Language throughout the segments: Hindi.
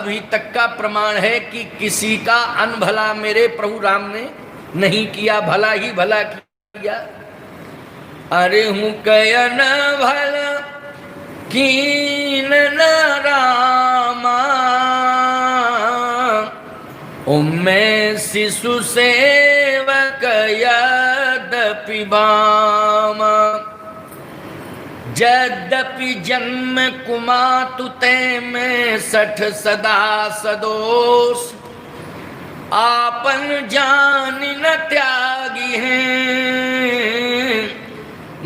अभी तक का प्रमाण है कि किसी का अनभला मेरे प्रभु राम ने नहीं किया, भला ही भला किया। अरे हूं कयन भला कीन न रामा, मैं शिशु सेवक यद्यपि भामा। यद्यपि जन्म कुमातु ते में 60 सदा सदोष, आपन जान न त्यागी हैं,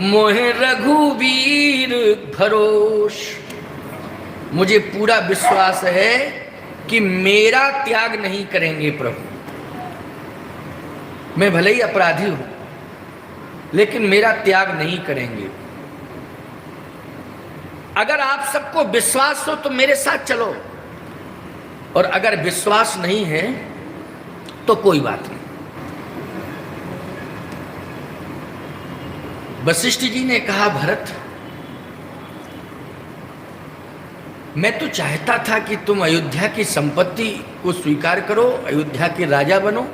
मोह रघुवीर भरोष। मुझे पूरा विश्वास है कि मेरा त्याग नहीं करेंगे प्रभु। मैं भले ही अपराधी हूं, लेकिन मेरा त्याग नहीं करेंगे। अगर आप सबको विश्वास हो तो मेरे साथ चलो, और अगर विश्वास नहीं है तो कोई बात नहीं। वशिष्ठ जी ने कहा, भरत मैं तो चाहता था कि तुम अयोध्या की संपत्ति को स्वीकार करो, अयोध्या के राजा बनो,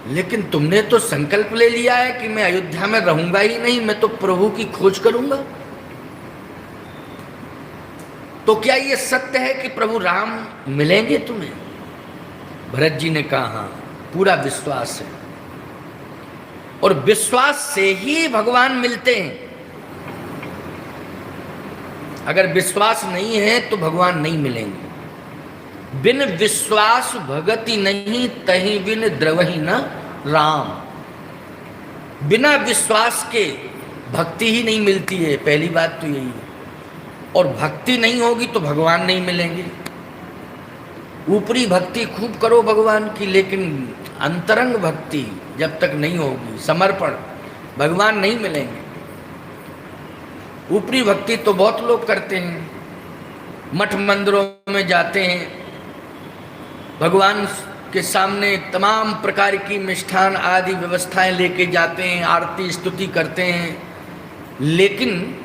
लेकिन तुमने तो संकल्प ले लिया है कि मैं अयोध्या में रहूंगा ही नहीं, मैं तो प्रभु की खोज करूंगा। तो क्या ये सत्य है कि प्रभु राम मिलेंगे तुम्हें? भरत जी ने कहा, हाँ, पूरा विश्वास है, और विश्वास से ही भगवान मिलते हैं। अगर विश्वास नहीं है तो भगवान नहीं मिलेंगे। बिन विश्वास भगति नहीं, तहीं बिन द्रवहि न राम। बिना विश्वास के भक्ति ही नहीं मिलती है, पहली बात तो यही है। और भक्ति नहीं होगी तो भगवान नहीं मिलेंगे। ऊपरी भक्ति खूब करो भगवान की, लेकिन अंतरंग भक्ति जब तक नहीं होगी, समर्पण, भगवान नहीं मिलेंगे। ऊपरी भक्ति तो बहुत लोग करते हैं, मठ मंदिरों में जाते हैं, भगवान के सामने तमाम प्रकार की मिष्ठान आदि व्यवस्थाएं लेके जाते हैं, आरती स्तुति करते हैं, लेकिन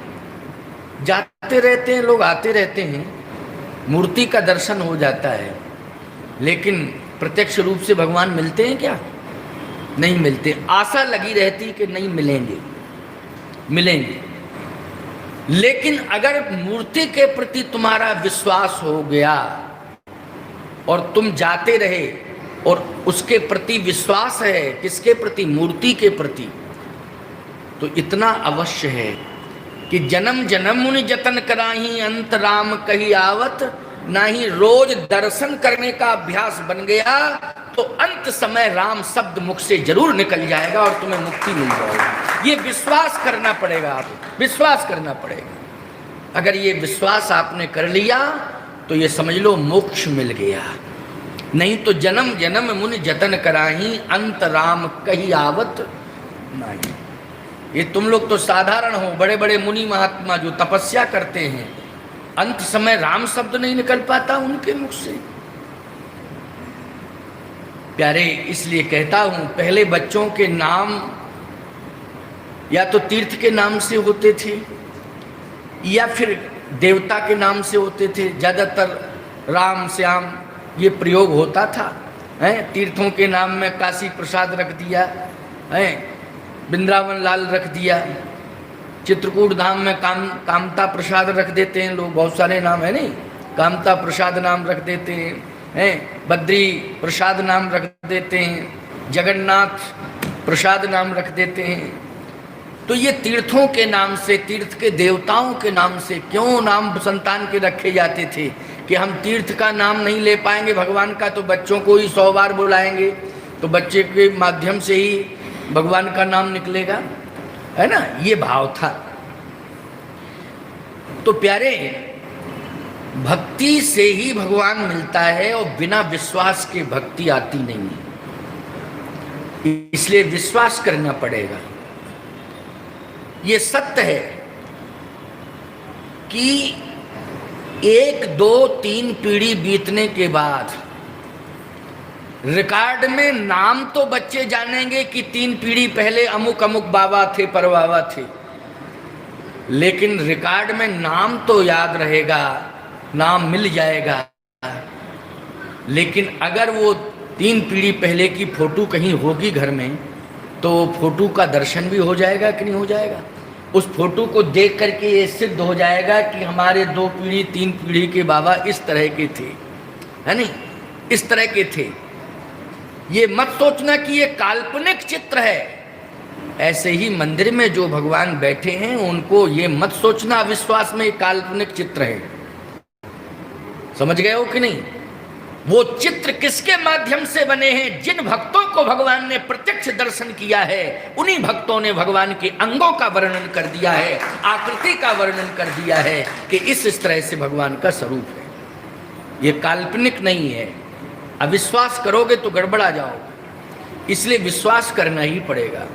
जाते रहते हैं लोग, आते रहते हैं, मूर्ति का दर्शन हो जाता है, लेकिन प्रत्यक्ष रूप से भगवान मिलते हैं क्या? नहीं मिलते। आशा लगी रहती कि नहीं मिलेंगे, मिलेंगे। लेकिन अगर मूर्ति के प्रति तुम्हारा विश्वास हो गया और तुम जाते रहे और उसके प्रति विश्वास है, किसके प्रति? मूर्ति के प्रति, तो इतना अवश्य है कि जन्म जन्म मुनि जतन कराही, अंत राम कही आवत नाही। रोज दर्शन करने का अभ्यास बन गया तो अंत समय राम शब्द मुख से जरूर निकल जाएगा और तुम्हें मुक्ति मिल जाएगी। ये विश्वास करना पड़ेगा, आप विश्वास करना पड़ेगा। अगर ये विश्वास आपने कर लिया तो ये समझ लो मोक्ष मिल गया। नहीं तो जन्म जन्म मुनि जतन कराही, अंत राम कही आवत नहीं। ये तुम लोग तो साधारण हो, बड़े बड़े मुनि महात्मा जो तपस्या करते हैं, अंत समय राम शब्द नहीं निकल पाता उनके मुख से। प्यारे, इसलिए कहता हूं, पहले बच्चों के नाम या तो तीर्थ के नाम से होते थे या फिर देवता के नाम से होते थे। ज्यादातर राम श्याम ये प्रयोग होता था। तीर्थों के नाम में काशी प्रसाद रख दिया, वृंदावन लाल रख दिया, चित्रकूट धाम में कामता प्रसाद रख देते हैं लोग, बहुत सारे नाम है नहीं, कामता प्रसाद नाम रख देते हैं, बद्री प्रसाद नाम रख देते हैं, जगन्नाथ प्रसाद नाम रख देते हैं। तो ये तीर्थों के नाम से, तीर्थ के देवताओं के नाम से क्यों नाम संतान के रखे जाते थे कि हम तीर्थ का नाम नहीं ले पाएंगे भगवान का, तो बच्चों को ही 100 बार बुलाएंगे, तो बच्चे के माध्यम से ही भगवान का नाम निकलेगा, है ना, ये भाव था। तो प्यारे, भक्ति से ही भगवान मिलता है और बिना विश्वास के भक्ति आती नहीं है। इसलिए विश्वास करना पड़ेगा। ये सत्य है कि 1, 2, 3 पीढ़ी बीतने के बाद रिकॉर्ड में नाम तो बच्चे जानेंगे कि 3 पीढ़ी पहले अमुक अमुक बाबा थे, परबाबा थे, लेकिन रिकॉर्ड में नाम तो याद रहेगा, नाम मिल जाएगा लेकिन अगर वो 3 पीढ़ी पहले की फोटो कहीं होगी घर में, तो फोटो का दर्शन भी हो जाएगा कि नहीं हो जाएगा? उस फोटो को देख करके ये सिद्ध हो जाएगा कि हमारे 2 पीढ़ी 3 पीढ़ी के बाबा इस तरह के थे, है नहीं, इस तरह के थे। ये मत सोचना कि ये काल्पनिक चित्र है। ऐसे ही मंदिर में जो भगवान बैठे हैं उनको ये मत सोचना विश्वास में काल्पनिक चित्र है। समझ गए हो कि नहीं? वो चित्र किसके माध्यम से बने हैं? जिन भक्तों को भगवान ने प्रत्यक्ष दर्शन किया है, उन्हीं भक्तों ने भगवान के अंगों का वर्णन कर दिया है, आकृति का वर्णन कर दिया है कि इस तरह से भगवान का स्वरूप है। ये काल्पनिक नहीं है। अविश्वास करोगे तो गड़बड़ा जाओगे, इसलिए विश्वास करना ही पड़ेगा।